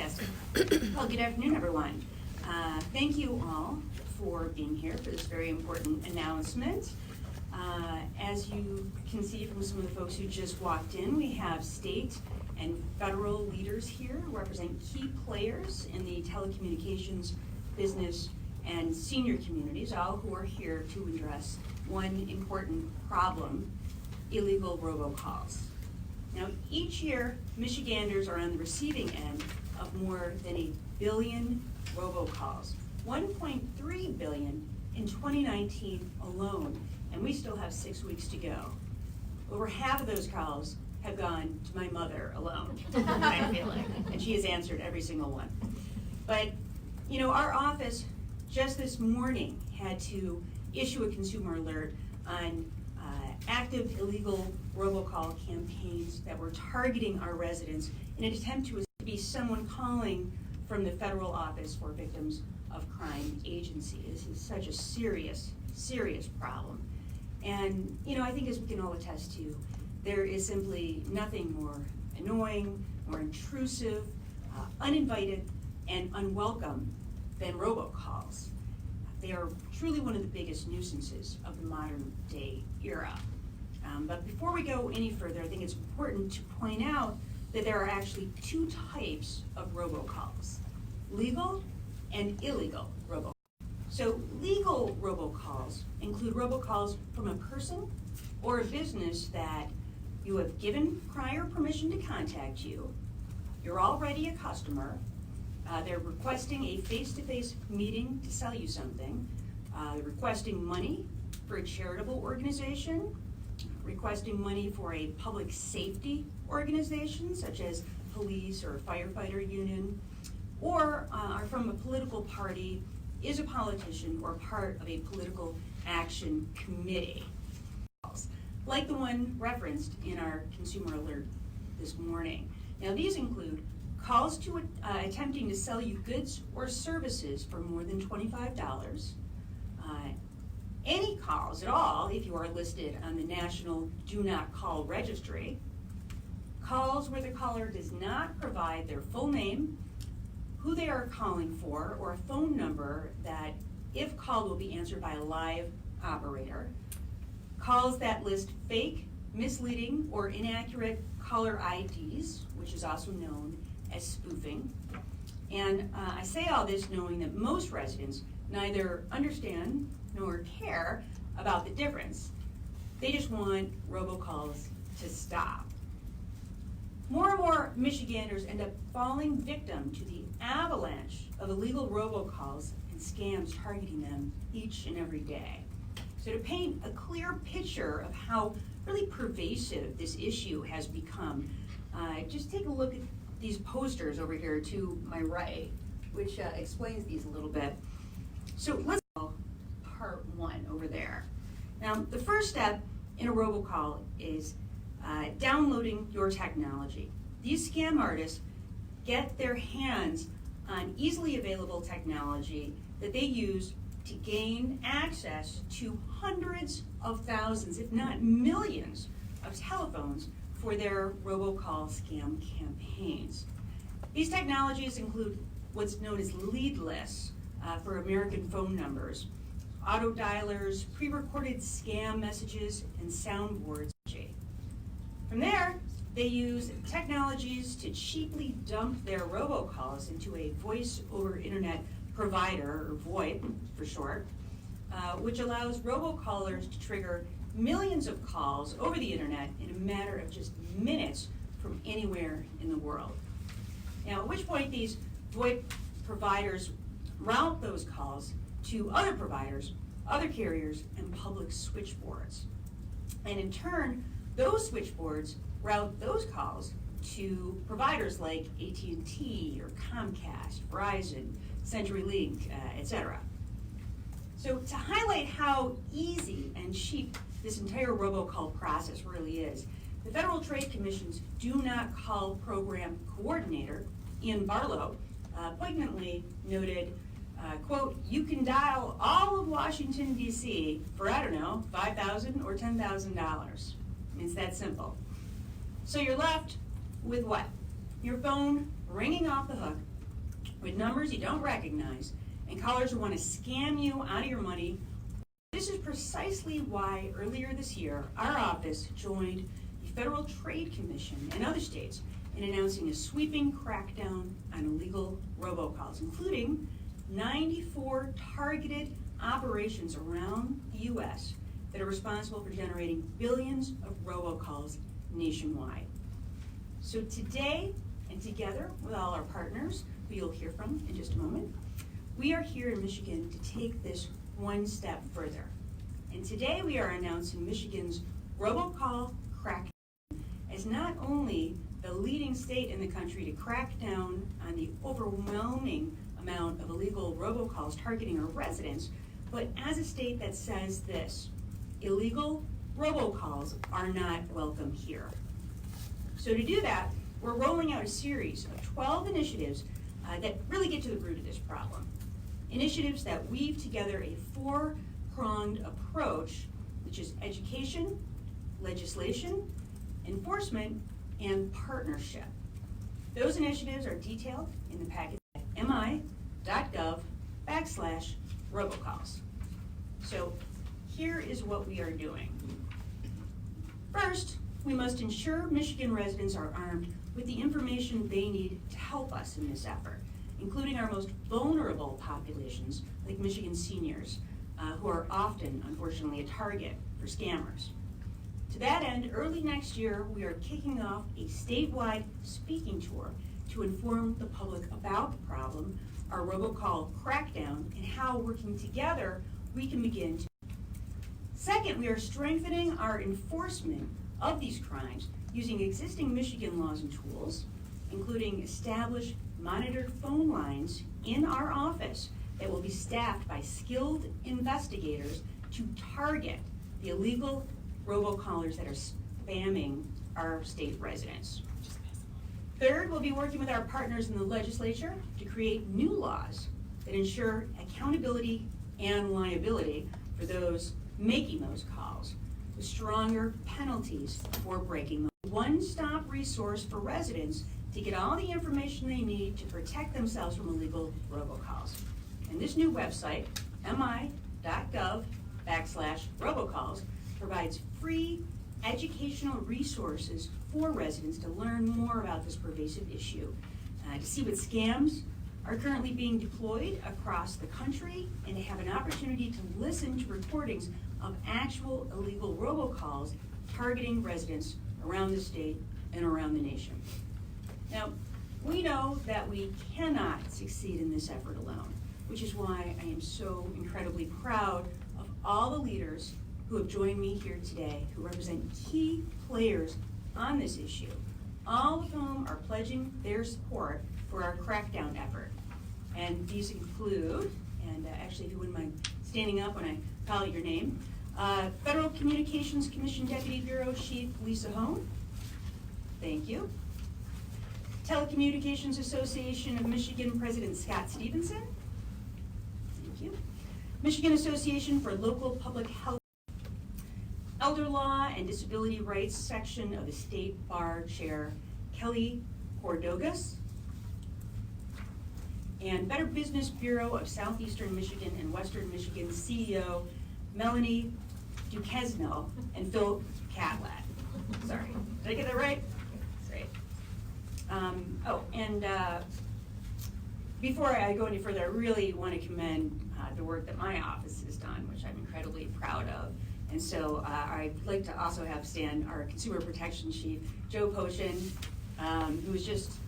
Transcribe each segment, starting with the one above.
Fantastic. Well, good afternoon, everyone. Thank you all for being here for this very important announcement. As you can see from some of the folks who just walked in, we have state and federal leaders here who represent key players in the telecommunications, business, and senior communities, all who are here to address one important problem: illegal robocalls. Now, each year, Michiganders are on the receiving end of more than 1 billion robocalls, 1.3 billion in 2019 alone, and we still have 6 weeks to go. Over half of those calls have gone to my mother alone, I feel like, and she has answered every single one. But, you know, our office just this morning had to issue a consumer alert on active illegal robocall campaigns that were targeting our residents in an attempt to be someone calling from the federal office for victims of crime agency. This is such a serious, serious problem. And, you know, I think, as we can all attest to, there is simply nothing more annoying, more intrusive, uninvited, and unwelcome than robocalls. They are truly one of the biggest nuisances of the modern day era. But before we go any further, I think it's important to point out that there are actually 2 types of robocalls: legal and illegal robocalls. So legal robocalls include robocalls from a person or a business that you have given prior permission to contact you. You're already a customer. They're requesting a face-to-face meeting to sell you something. They're requesting money for a charitable organization, requesting money for a public safety organization, such as police or firefighter union, or are from a political party, is a politician, or part of a political action committee, like the one referenced in our consumer alert this morning. Now, these include calls to attempting to sell you goods or services for more than $25, any calls at all if you are listed on the National Do Not Call Registry, calls where the caller does not provide their full name, who they are calling for, or a phone number that, if called, will be answered by a live operator, calls that list fake, misleading, or inaccurate caller IDs, which is also known as spoofing. And I say all this knowing that most residents neither understand nor care about the difference. They just want robocalls to stop. More and more Michiganders end up falling victim to the avalanche of illegal robocalls and scams targeting them each and every day. So to paint a clear picture of how really pervasive this issue has become, just take a look at these posters over here to my right, which explains these a little bit. So let's go part 1 over there. Now, the first step in a robocall is downloading your technology. These scam artists get their hands on easily available technology that they use to gain access to hundreds of thousands, if not millions, of telephones for their robocall scam campaigns. These technologies include what's known as lead lists for American phone numbers, auto dialers, pre-recorded scam messages, and soundboards. From there, they use technologies to cheaply dump their robocalls into a voice over internet provider, or VoIP for short, which allows robocallers to trigger millions of calls over the internet in a matter of just minutes from anywhere in the world. Now, at which point these VoIP providers route those calls to other providers, other carriers, and public switchboards. And in turn, those switchboards route those calls to providers like AT&T or Comcast, Verizon, CenturyLink, etc. So to highlight how easy and cheap this entire robocall process really is, the Federal Trade Commission's Do Not Call Program Coordinator, Ian Barlow, poignantly noted, quote, "You can dial all of Washington, D.C. for, I don't know, $5,000 or $10,000. It's that simple. So you're left with what? Your phone ringing off the hook with numbers you don't recognize and callers who want to scam you out of your money. This is precisely why earlier this year, our office joined the Federal Trade Commission and other states in announcing a sweeping crackdown on illegal robocalls, including 94 targeted operations around the U.S. that are responsible for generating billions of robocalls nationwide. So today, and together with all our partners, who you'll hear from in just a moment, we are here in Michigan to take this one step further. And today we are announcing Michigan's robocall crackdown as not only the leading state in the country to crack down on the overwhelming amount of illegal robocalls targeting our residents, but as a state that says this: illegal robocalls are not welcome here. So to do that, we're rolling out a series of 12 initiatives that really get to the root of this problem. Initiatives that weave together a four-pronged approach, which is education, legislation, enforcement, and partnership. Those initiatives are detailed in the packet at mi.gov/robocalls. So here is what we are doing. First, we must ensure Michigan residents are armed with the information they need to help us in this effort, including our most vulnerable populations, like Michigan seniors, who are often, unfortunately, a target for scammers. To that end, early next year, we are kicking off a statewide speaking tour to inform the public about the problem, our robocall crackdown, and how, working together, we can begin to. Second, we are strengthening our enforcement of these crimes using existing Michigan laws and tools, including established monitored phone lines in our office that will be staffed by skilled investigators to target the illegal robocallers that are spamming our state residents. Third, we'll be working with our partners in the legislature to create new laws that ensure accountability and liability for those making those calls, with stronger penalties for breaking them. One-stop resource for residents to get all the information they need to protect themselves from illegal robocalls. And this new website, mi.gov/robocalls, provides free educational resources for residents to learn more about this pervasive issue, to see what scams are currently being deployed across the country, and to have an opportunity to listen to recordings of actual illegal robocalls targeting residents around the state and around the nation. Now, we know that we cannot succeed in this effort alone, which is why I am so incredibly proud of all the leaders who have joined me here today, who represent key players on this issue, all of whom are pledging their support for our crackdown effort. And these include, and actually if you wouldn't mind standing up when I call out your name, Federal Communications Commission Deputy Bureau Chief Lisa Hone. Thank you. Telecommunications Association of Michigan President Scott Stevenson. Thank you. Michigan Association for Local Public Health. Elder Law and Disability Rights Section of the State Bar Chair Kelly Cordogas. And Better Business Bureau of Southeastern Michigan and Western Michigan CEO Melanie Duquesneau and Phil Catlat. Sorry, did I get that right? Great. Before I go any further, I really want to commend the work that my office has done, which I'm incredibly proud of. And so I'd like to also have stand our Consumer Protection Chief, Joe Potion, who was just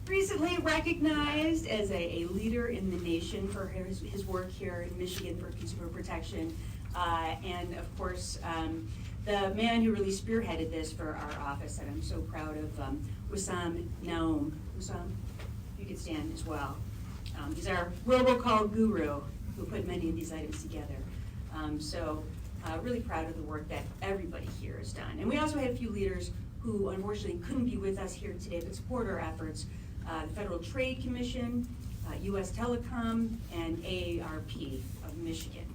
recently recognized as a leader in the nation for his work here in Michigan for consumer protection. And of course, the man who really spearheaded this for our office, and I'm so proud of, Wissam Naum. Wissam, you could stand as well. He's our robocall guru who put many of these items together. Really proud of the work that everybody here has done. And we also had a few leaders who unfortunately couldn't be with us here today but support our efforts. The Federal Trade Commission, US Telecom, and AARP of Michigan.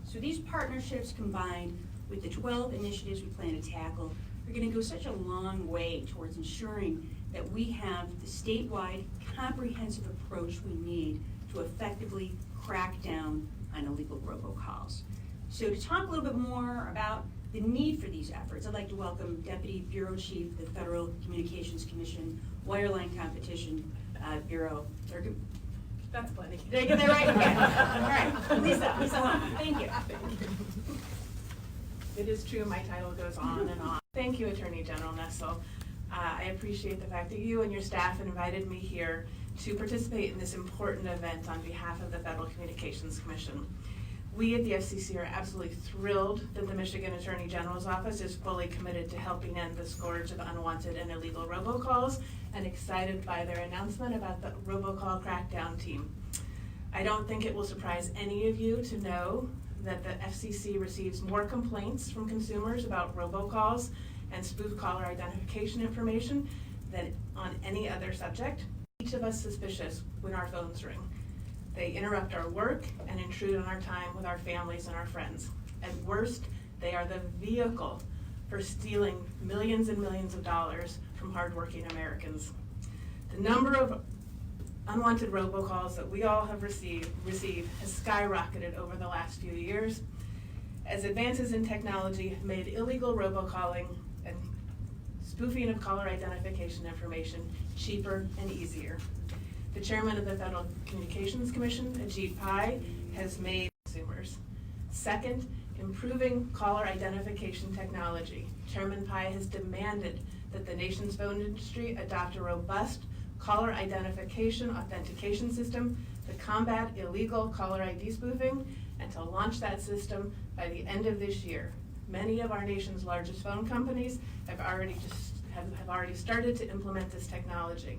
So these partnerships combined with the 12 initiatives we plan to tackle are going to go such a long way towards ensuring that we have the statewide comprehensive approach we need to effectively crack down on illegal robocalls. So to talk a little bit more about the need for these efforts, I'd like to welcome Deputy Bureau Chief, the Federal Communications Commission, Wireline Competition Bureau. That's plenty. Did I get that right? Yeah. All right, Lisa Lama, thank you. It is true, my title goes on and on. Thank you, Attorney General Nessel. I appreciate the fact that you and your staff invited me here to participate in this important event on behalf of the Federal Communications Commission. We at the FCC are absolutely thrilled that the Michigan Attorney General's Office is fully committed to helping end the scourge of unwanted and illegal robocalls, and excited by their announcement about the Robocall Crackdown team. I don't think it will surprise any of you to know that the FCC receives more complaints from consumers about robocalls and spoof caller identification information than on any other subject. Each of us suspicious when our phones ring. They interrupt our work and intrude on our time with our families and our friends. At worst, they are the vehicle for stealing millions and millions of dollars from hardworking Americans. The number of unwanted robocalls that we all have received has skyrocketed over the last few years as advances in technology have made illegal robocalling and spoofing of caller identification information cheaper and easier. The chairman of the Federal Communications Commission, Ajit Pai, has made consumers. Second, improving caller identification technology. Chairman Pai has demanded that the nation's phone industry adopt a robust caller identification authentication system to combat illegal caller ID spoofing and to launch that system by the end of this year. Many of our nation's largest phone companies have already started to implement this technology.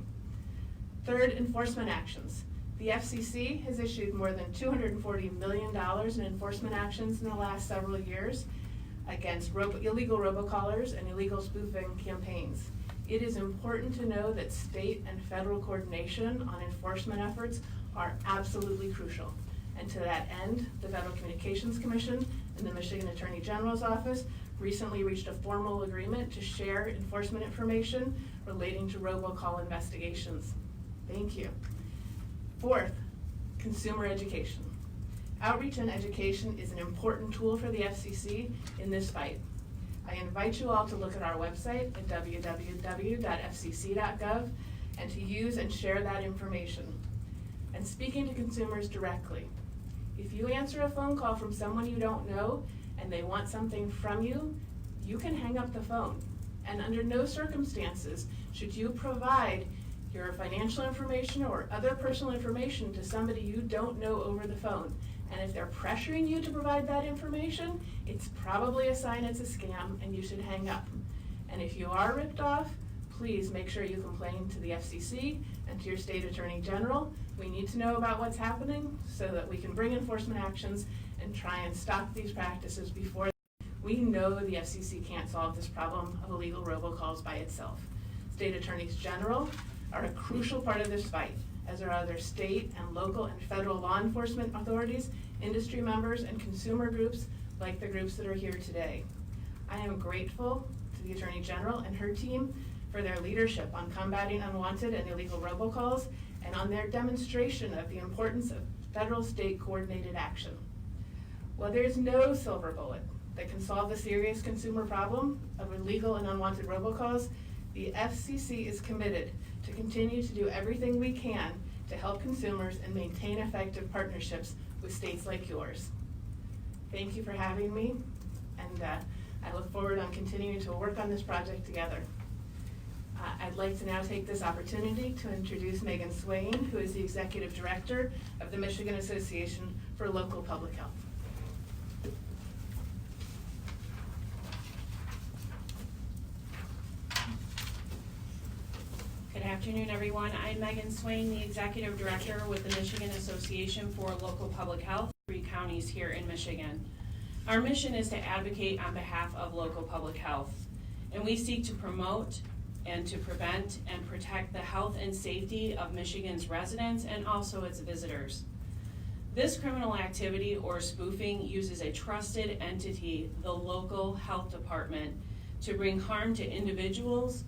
Third, enforcement actions. The FCC has issued more than $240 million in enforcement actions in the last several years against illegal robocallers and illegal spoofing campaigns. It is important to know that state and federal coordination on enforcement efforts are absolutely crucial. And to that end, the Federal Communications Commission and the Michigan Attorney General's Office recently reached a formal agreement to share enforcement information relating to robocall investigations. Thank you. Fourth, consumer education. Outreach and education is an important tool for the FCC in this fight. I invite you all to look at our website at www.fcc.gov and to use and share that information. And speaking to consumers directly, if you answer a phone call from someone you don't know and they want something from you, you can hang up the phone. And under no circumstances should you provide your financial information or other personal information to somebody you don't know over the phone. And if they're pressuring you to provide that information, it's probably a sign it's a scam and you should hang up. And if you are ripped off, please make sure you complain to the FCC and to your state attorney general. We need to know about what's happening so that we can bring enforcement actions and try and stop these practices before. We know the FCC can't solve this problem of illegal robocalls by itself. State attorneys general are a crucial part of this fight, as are other state and local and federal law enforcement authorities, industry members, and consumer groups like the groups that are here today. I am grateful to the Attorney General and her team for their leadership on combating unwanted and illegal robocalls and on their demonstration of the importance of federal-state coordinated action. While there is no silver bullet that can solve the serious consumer problem of illegal and unwanted robocalls, the FCC is committed to continue to do everything we can to help consumers and maintain effective partnerships with states like yours. Thank you for having me, and I look forward on continuing to work on this project together. I'd like to now take this opportunity to introduce Megan Swain, who is the Executive Director of the Michigan Association for Local Public Health. Good afternoon, everyone. I'm Megan Swain, the Executive Director with the Michigan Association for Local Public Health, 3 counties here in Michigan. Our mission is to advocate on behalf of local public health, and we seek to promote and to prevent and protect the health and safety of Michigan's residents and also its visitors. This criminal activity or spoofing uses a trusted entity, the local health department, to bring harm to individuals,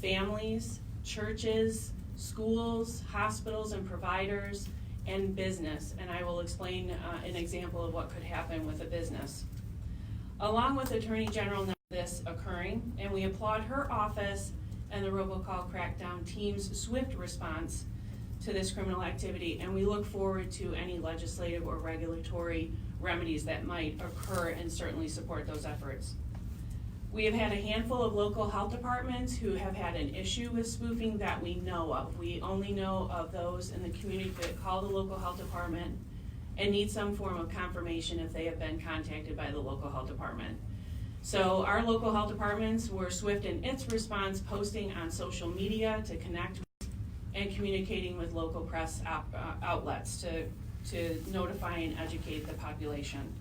families, churches, schools, hospitals and providers, and business. And I will explain an example of what could happen with a business. Along with Attorney General this occurring, and we applaud her office and the Robocall Crackdown team's swift response to this criminal activity, and we look forward to any legislative or regulatory remedies that might occur and certainly support those efforts. We have had a handful of local health departments who have had an issue with spoofing that we know of. We only know of those in the community that call the local health department and need some form of confirmation if they have been contacted by the local health department. So our local health departments were swift in its response, posting on social media to connect with and communicating with local press outlets to notify and educate the population.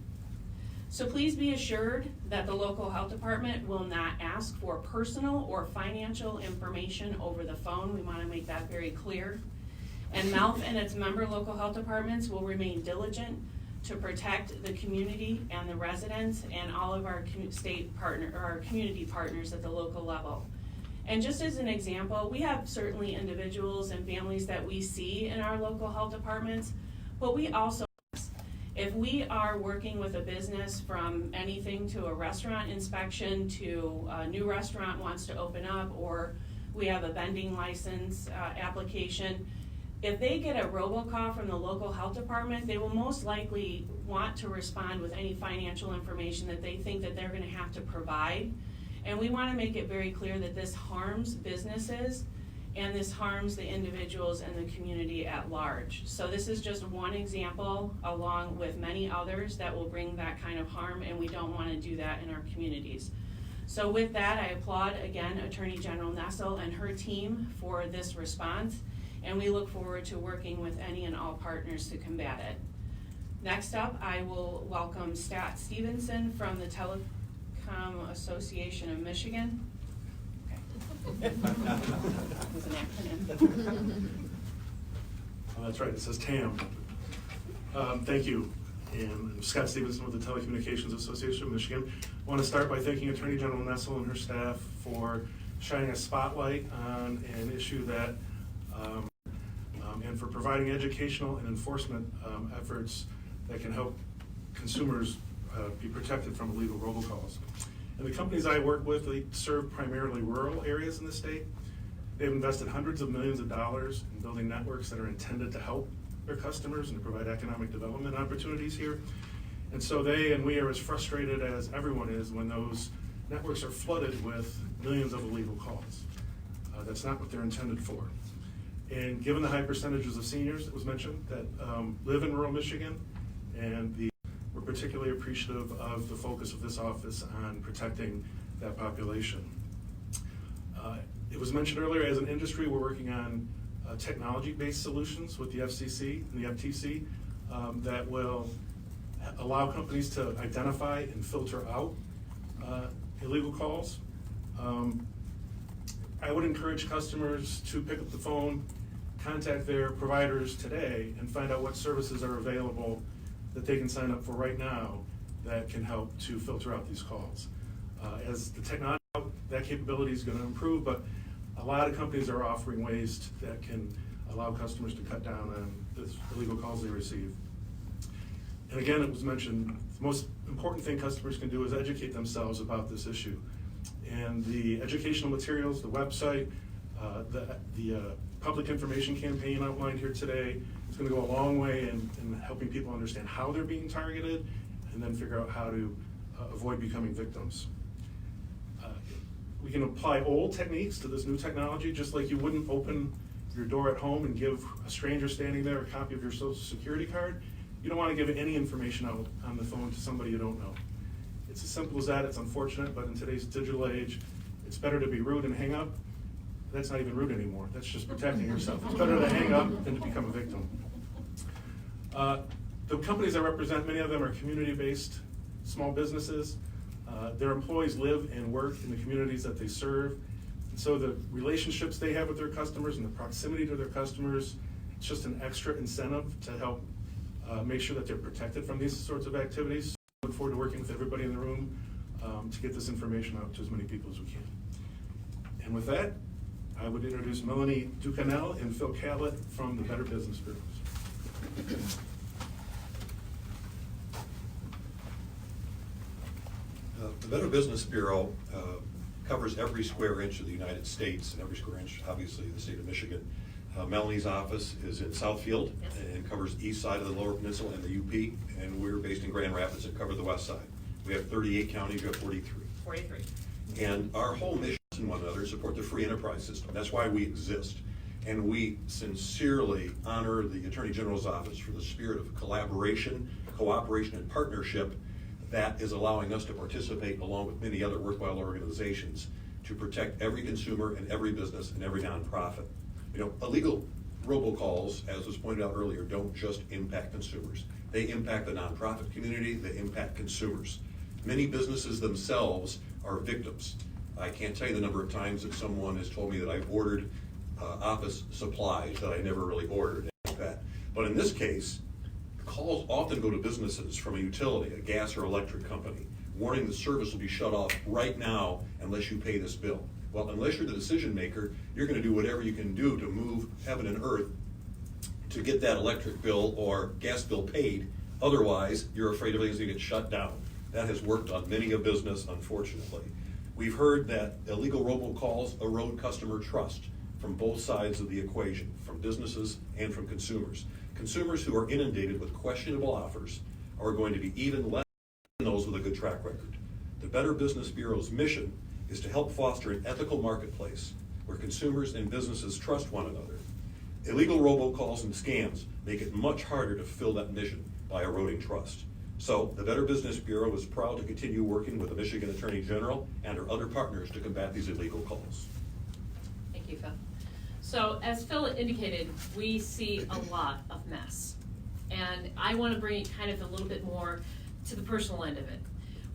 So please be assured that the local health department will not ask for personal or financial information over the phone. We want to make that very clear. And MELF and its member local health departments will remain diligent to protect the community and the residents and all of our community partners at the local level. And just as an example, we have certainly individuals and families that we see in our local health departments, but we also, if we are working with a business from anything to a restaurant inspection to a new restaurant wants to open up, or we have a vending license application, if they get a robocall from the local health department, they will most likely want to respond with any financial information that they think that they're going to have to provide. And we want to make it very clear that this harms businesses and this harms the individuals and the community at large. So this is just one example along with many others that will bring that kind of harm, and we don't want to do that in our communities. So with that, I applaud again Attorney General Nessel and her team for this response, and we look forward to working with any and all partners to combat it. Next up, I will welcome Scott Stevenson from the Telecom Association of Michigan. Okay. That was an acronym. Oh, that's right, it says TAM. Thank you. And I'm Scott Stevenson with the Telecommunications Association of Michigan. I want to start by thanking Attorney General Nessel and her staff for shining a spotlight on an issue that and for providing educational and enforcement efforts that can help consumers be protected from illegal robocalls. And the companies I work with, they serve primarily rural areas in the state. They've invested hundreds of millions of dollars in building networks that are intended to help their customers and to provide economic development opportunities here. And so they and we are as frustrated as everyone is when those networks are flooded with millions of illegal calls. That's not what they're intended for. And given the high percentages of seniors that was mentioned that live in rural Michigan, and we're particularly appreciative of the focus of this office on protecting that population. It was mentioned earlier, as an industry, we're working on technology-based solutions with the FCC and the FTC that will allow companies to identify and filter out illegal calls. I would encourage customers to pick up the phone, contact their providers today, and find out what services are available that they can sign up for right now that can help to filter out these calls. As the technology, that capability is going to improve, but a lot of companies are offering ways that can allow customers to cut down on the illegal calls they receive. And again, it was mentioned, the most important thing customers can do is educate themselves about this issue. And the educational materials, the website, the public information campaign outlined here today is going to go a long way in helping people understand how they're being targeted and then figure out how to avoid becoming victims. We can apply old techniques to this new technology, just like you wouldn't open your door at home and give a stranger standing there a copy of your social security card. You don't want to give any information out on the phone to somebody you don't know. It's as simple as that. It's unfortunate, but in today's digital age, it's better to be rude and hang up. That's not even rude anymore. That's just protecting yourself. It's better to hang up than to become a victim. The companies I represent, many of them are community-based small businesses. Their employees live and work in the communities that they serve. And so the relationships they have with their customers and the proximity to their customers, it's just an extra incentive to help make sure that they're protected from these sorts of activities. I look forward to working with everybody in the room to get this information out to as many people as we can. And with that, I would introduce Melanie Ducanel and Phil Catlett from the Better Business Bureau. The Better Business Bureau covers every square inch of the United States and every square inch, obviously, of the state of Michigan. Melanie's office is in Southfield and covers east side of the Lower Peninsula and the UP, and we're based in Grand Rapids and cover the west side. We have 38 counties, we have 43. 43. And our whole mission and one another is support the free enterprise system. That's why we exist. And we sincerely honor the Attorney General's office for the spirit of collaboration, cooperation, and partnership that is allowing us to participate along with many other worthwhile organizations to protect every consumer and every business and every nonprofit. You know, illegal robocalls, as was pointed out earlier, don't just impact consumers. They impact the nonprofit community, they impact consumers. Many businesses themselves are victims. I can't tell you the number of times that someone has told me that I've ordered office supplies that I never really ordered. But in this case, calls often go to businesses from a utility, a gas or electric company, warning the service will be shut off right now unless you pay this bill. Well, unless you're the decision maker, you're going to do whatever you can do to move heaven and earth to get that electric bill or gas bill paid. Otherwise, you're afraid everything's going to get shut down. That has worked on many a business, unfortunately. We've heard that illegal robocalls erode customer trust from both sides of the equation, from businesses and from consumers. Consumers who are inundated with questionable offers are going to be even less than those with a good track record. The Better Business Bureau's mission is to help foster an ethical marketplace where consumers and businesses trust one another. Illegal robocalls and scams make it much harder to fulfill that mission by eroding trust. So the Better Business Bureau is proud to continue working with the Michigan Attorney General and our other partners to combat these illegal calls. Thank you, Phil. So as Phil indicated, we see a lot of mess. And I want to bring it kind of a little bit more to the personal end of it.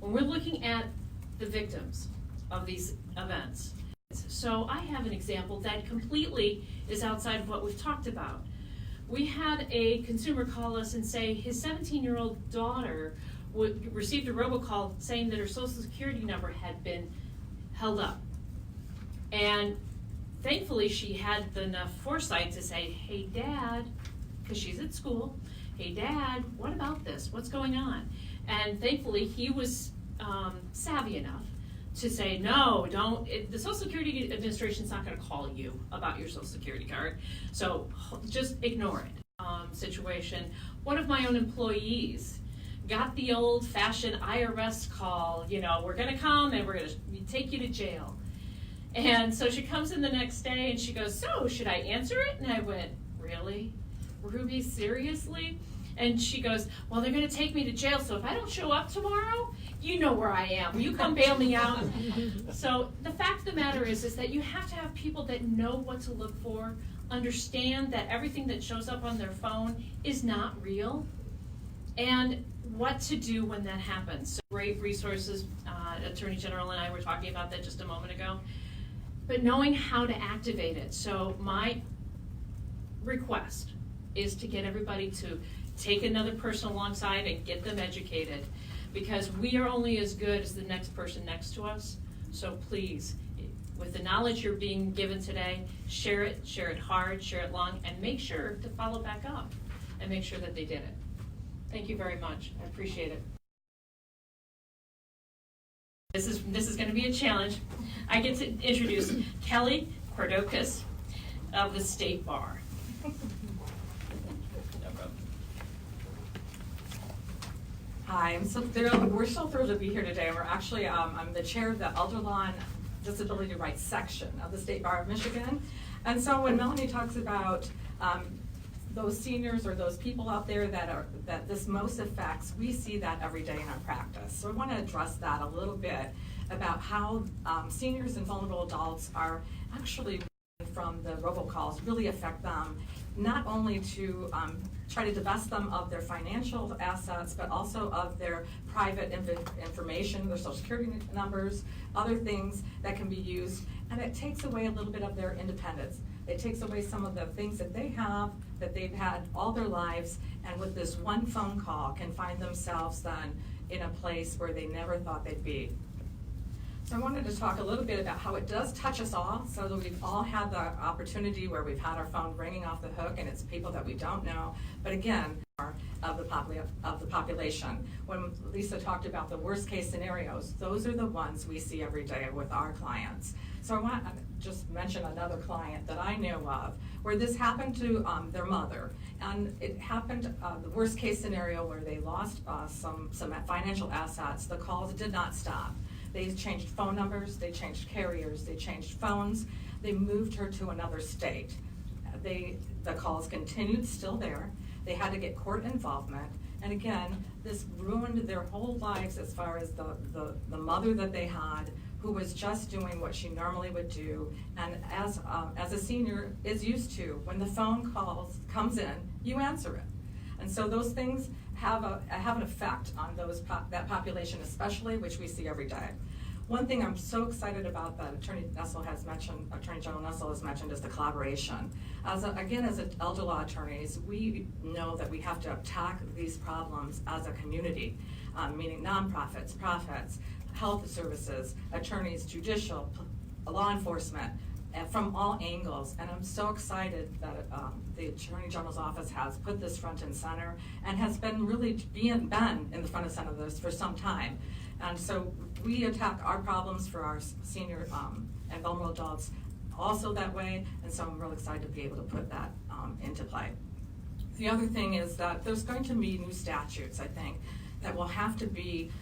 When we're looking at the victims of these events, so I have an example that completely is outside of what we've talked about. We had a consumer call us and say his 17-year-old daughter received a robocall saying that her social security number had been held up. And thankfully she had enough foresight to say, hey Dad, because she's at school, hey Dad, what about this? What's going on? And thankfully he was savvy enough to say, no, don't, the Social Security Administration's not going to call you about your Social Security card, so just ignore it. Situation. One of my own employees got the old-fashioned IRS call, you know, we're going to come and we're going to take you to jail. And so she comes in the next day and she goes, so should I answer it? And I went, really? Ruby, seriously? And she goes, well, they're going to take me to jail, so if I don't show up tomorrow, you know where I am. Will you come bail me out? So the fact of the matter is that you have to have people that know what to look for, understand that everything that shows up on their phone is not real, and what to do when that happens. So great resources, Attorney General and I were talking about that just a moment ago, but knowing how to activate it. So my request is to get everybody to take another person alongside and get them educated, because we are only as good as the next person next to us. So please, with the knowledge you're being given today, share it hard, share it long, and make sure to follow back up and make sure that they did it. Thank you very much. I appreciate it. This is going to be a challenge. I get to introduce Kelly Cordokas of the State Bar. Hi, I'm so thrilled. We're so thrilled to be here today. We're actually, I'm the chair of the Elder Law and Disability Rights section of the State Bar of Michigan. And so when Melanie talks about those seniors or those people out there that this most affects, we see that every day in our practice. So I want to address that a little bit about how seniors and vulnerable adults are actually from the robocalls really affect them, not only to try to divest them of their financial assets, but also of their private information, their social security numbers, other things that can be used, and it takes away a little bit of their independence. It takes away some of the things that they have, that they've had all their lives, and with this one phone call can find themselves then in a place where they never thought they'd be. So I wanted to talk a little bit about how it does touch us all, so that we've all had the opportunity where we've had our phone ringing off the hook, and it's people that we don't know. But again, of the population. When Lisa talked about the worst case scenarios, those are the ones we see every day with our clients. So I want to just mention another client that I knew of where this happened to their mother, and it happened the worst case scenario where they lost some financial assets. The calls did not stop. They changed phone numbers, they changed carriers, they changed phones, they moved her to another state. The calls continued still there. They had to get court involvement. And again, this ruined their whole lives as far as the mother that they had, who was just doing what she normally would do. And as a senior is used to, when the phone comes in, you answer it. And so those things have an effect on that population especially, which we see every day. One thing I'm so excited about that Attorney General Nessel has mentioned is the collaboration. As elder law attorneys, we know that we have to attack these problems as a community, meaning nonprofits, profits, health services, attorneys, judicial, law enforcement, from all angles. And I'm so excited that the Attorney General's office has put this front and center and has been really been in the front and center of this for some time. And so we attack our problems for our senior and vulnerable adults also that way, and so I'm really excited to be able to put that into play. The other thing is that there's going to be new statutes, I think, that will have to be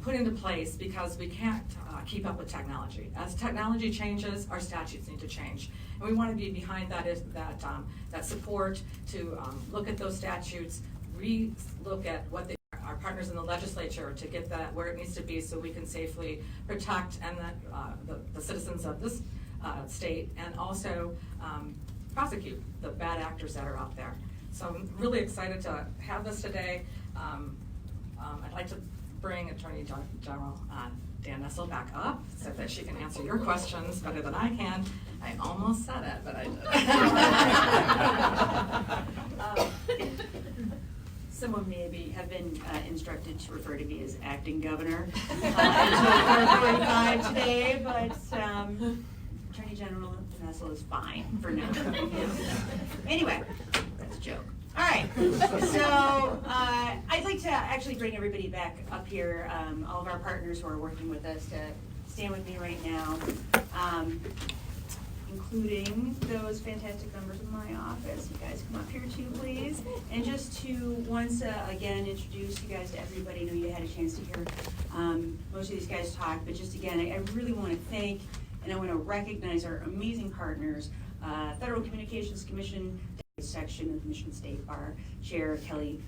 put into place because we can't keep up with technology. As technology changes, our statutes need to change. And we want to be behind that support to look at those statutes, re-look at what our partners in the legislature to get that where it needs to be so we can safely protect and the citizens of this state, and also prosecute the bad actors that are out there. So I'm really excited to have this today. I'd like to bring Attorney General Dan Nessel back up so that she can answer your questions better than I can. I almost said it, but I didn't. Someone maybe have been instructed to refer to me as acting governor until 4:45 today, but Attorney General Nessel is fine for now. Anyway, that's a joke. All right, so I'd like to actually bring everybody back up here, all of our partners who are working with us to stand with me right now, including those fantastic members of my office. You guys come up here too, please. And just to once again introduce you guys to everybody. I know you had a chance to hear most of these guys talk, but just again, I really want to thank and I want to recognize our amazing partners, Federal Communications Commission section of the Michigan State Bar Chair Kelly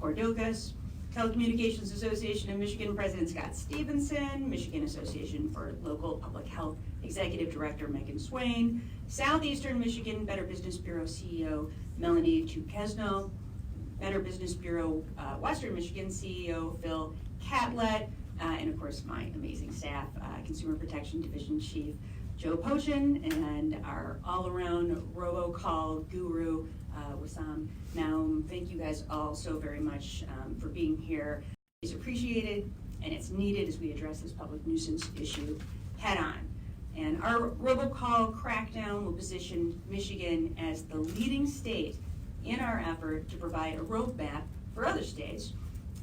Cordokas, Telecommunications Association of Michigan President Scott Stevenson, Michigan Association for Local Public Health Executive Director Megan Swain, Southeastern Michigan Better Business Bureau CEO Melanie Duquesneau, Better Business Bureau Western Michigan CEO Phil Catlett, and of course my amazing staff, Consumer Protection Division Chief Joe Potion, and our all-around robocall guru, Wissam Naum. Thank you guys all so very much for being here. It's appreciated and it's needed as we address this public nuisance issue head on. And our robocall crackdown will position Michigan as the leading state in our effort to provide a roadmap for other states.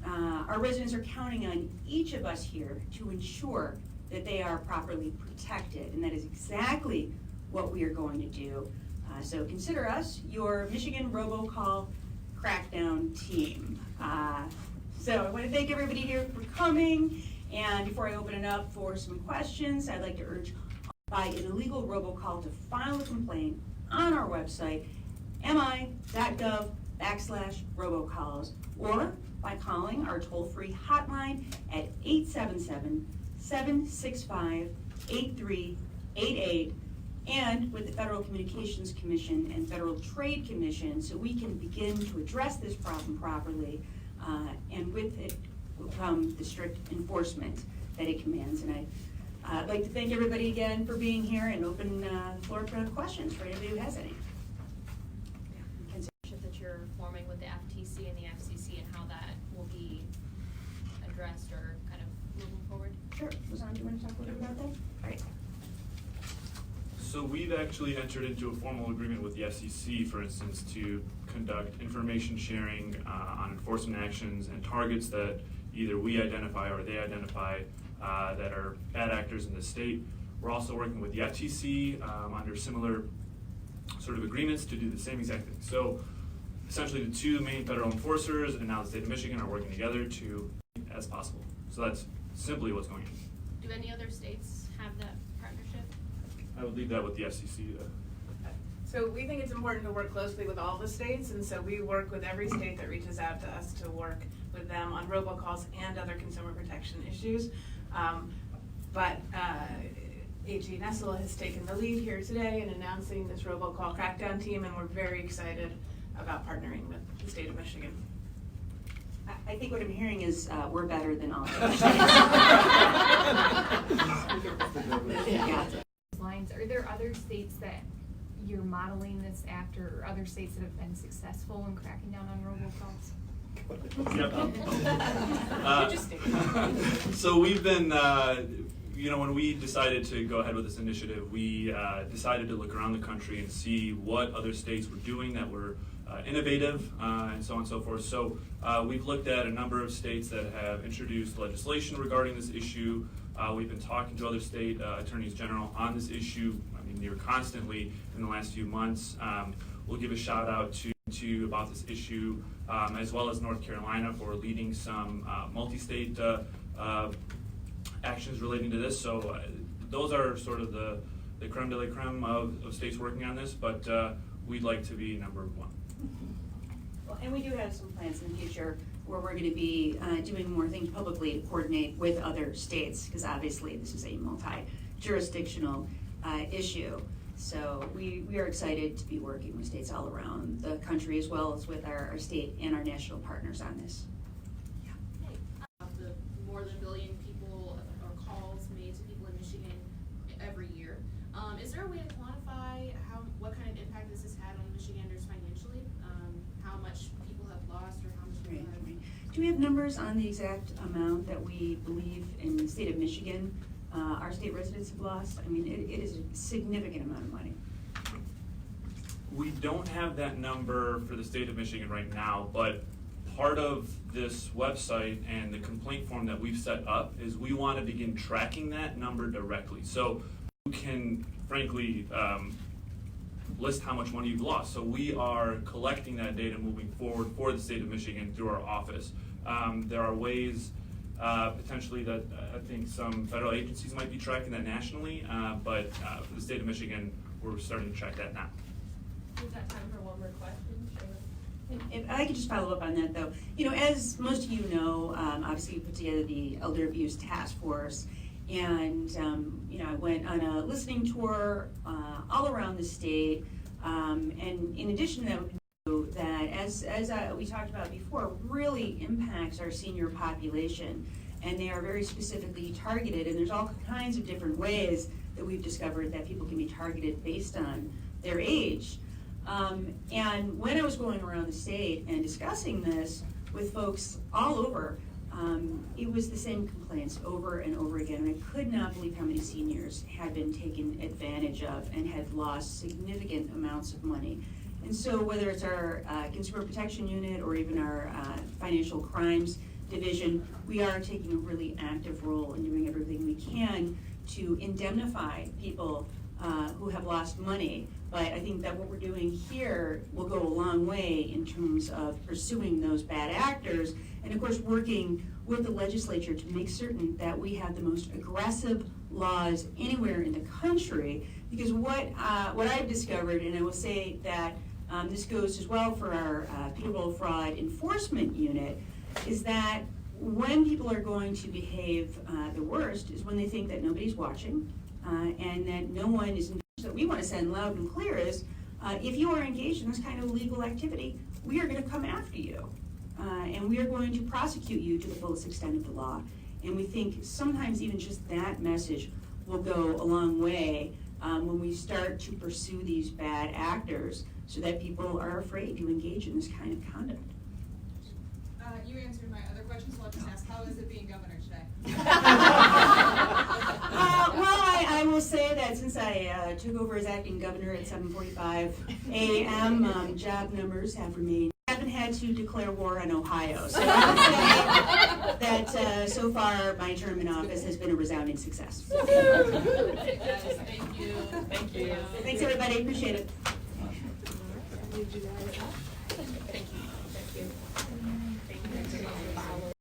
Our residents are counting on each of us here to ensure that they are properly protected, and that is exactly what we are going to do. So consider us your Michigan Robocall Crackdown team. So I want to thank everybody here for coming, and before I open it up for some questions, I'd like to urge by an illegal robocall to file a complaint on our website, mi.gov/robocalls, or by calling our toll-free hotline at 877-765-8388, and with the Federal Communications Commission and Federal Trade Commission, so we can begin to address this problem properly, and with it will come the strict enforcement that it commands. And I'd like to thank everybody again for being here and open the floor for questions for anybody who has any. That you're forming with the FTC and the FCC, and how that will be addressed or kind of moving forward? Sure. Rosanna, do you want to talk a little bit about that? All right. So we've actually entered into a formal agreement with the FCC, for instance, to conduct information sharing on enforcement actions and targets that either we identify or they identify that are bad actors in the state. We're also working with the FTC under similar sort of agreements to do the same exact thing. So essentially the two main federal enforcers and now the state of Michigan are working together to as possible. So that's simply what's going on. Do any other states have that partnership? I would leave that with the FCC. So we think it's important to work closely with all the states, and so we work with every state that reaches out to us to work with them on robocalls and other consumer protection issues. But AG Nessel has taken the lead here today in announcing this robocall crackdown team, and we're very excited about partnering with the state of Michigan. I think what I'm hearing is we're better than all. Yeah. Lines. Are there other states that you're modeling this after, or other states that have been successful in cracking down on robocalls? So we've been, when we decided to go ahead with this initiative, we decided to look around the country and see what other states were doing that were innovative and so on and so forth. So we've looked at a number of states that have introduced legislation regarding this issue. We've been talking to other state attorneys general on this issue. I mean, near constantly in the last few months. We'll give a shout out to about this issue, as well as North Carolina for leading some multi-state actions relating to this. So those are sort of the creme de la creme of states working on this, but we'd like to be number one. Well, and we do have some plans in the future where we're going to be doing more things publicly to coordinate with other states, because obviously this is a multi-jurisdictional issue. So we are excited to be working with states all around the country, as well as with our state and our national partners on this. Of the more than 1 billion people or calls made to people in Michigan every year, is there a way to quantify what kind of impact this has had on Michiganders financially? How much people have lost or how much people have... Right. Do we have numbers on the exact amount that we believe in the state of Michigan our state residents have lost? I mean, it is a significant amount of money. We don't have that number for the state of Michigan right now, but part of this website and the complaint form that we've set up is we want to begin tracking that number directly. So you can, frankly, list how much money you've lost. So we are collecting that data moving forward for the state of Michigan through our office. There are ways potentially that I think some federal agencies might be tracking that nationally, but for the state of Michigan, we're starting to track that now. We've got time for one more question. Sure. If I could just follow up on that, though. As most of you know, obviously we put together the Elder Abuse Task Force, and I went on a listening tour all around the state, and in addition to that, as we talked about before, really impacts our senior population, and they are very specifically targeted, and there's all kinds of different ways that we've discovered that people can be targeted based on their age. And when I was going around the state and discussing this with folks all over, it was the same complaints over and over again. And I could not believe how many seniors had been taken advantage of and had lost significant amounts of money. And so whether it's our Consumer Protection Unit or even our Financial Crimes Division, we are taking a really active role in doing everything we can to indemnify people who have lost money. But I think that what we're doing here will go a long way in terms of pursuing those bad actors, and of course working with the legislature to make certain that we have the most aggressive laws anywhere in the country. Because what I've discovered, and I will say that this goes as well for our Payroll Fraud Enforcement Unit, is that when people are going to behave the worst is when they think that nobody's watching and that no one is engaged. That we want to send loud and clear is, if you are engaged in this kind of illegal activity, we are going to come after you. And we are going to prosecute you to the fullest extent of the law. And we think sometimes even just that message will go a long way when we start to pursue these bad actors so that people are afraid to engage in this kind of conduct. You answered my other question, so I'll just ask, how is it being governor today? will say that since I took over as acting governor at 7:45 a.m., job numbers have remained. I haven't had to declare war on Ohio, so I would say that so far my term in office has been a resounding success. Thank you. Thank you. Thanks, everybody. Appreciate it. Thank you.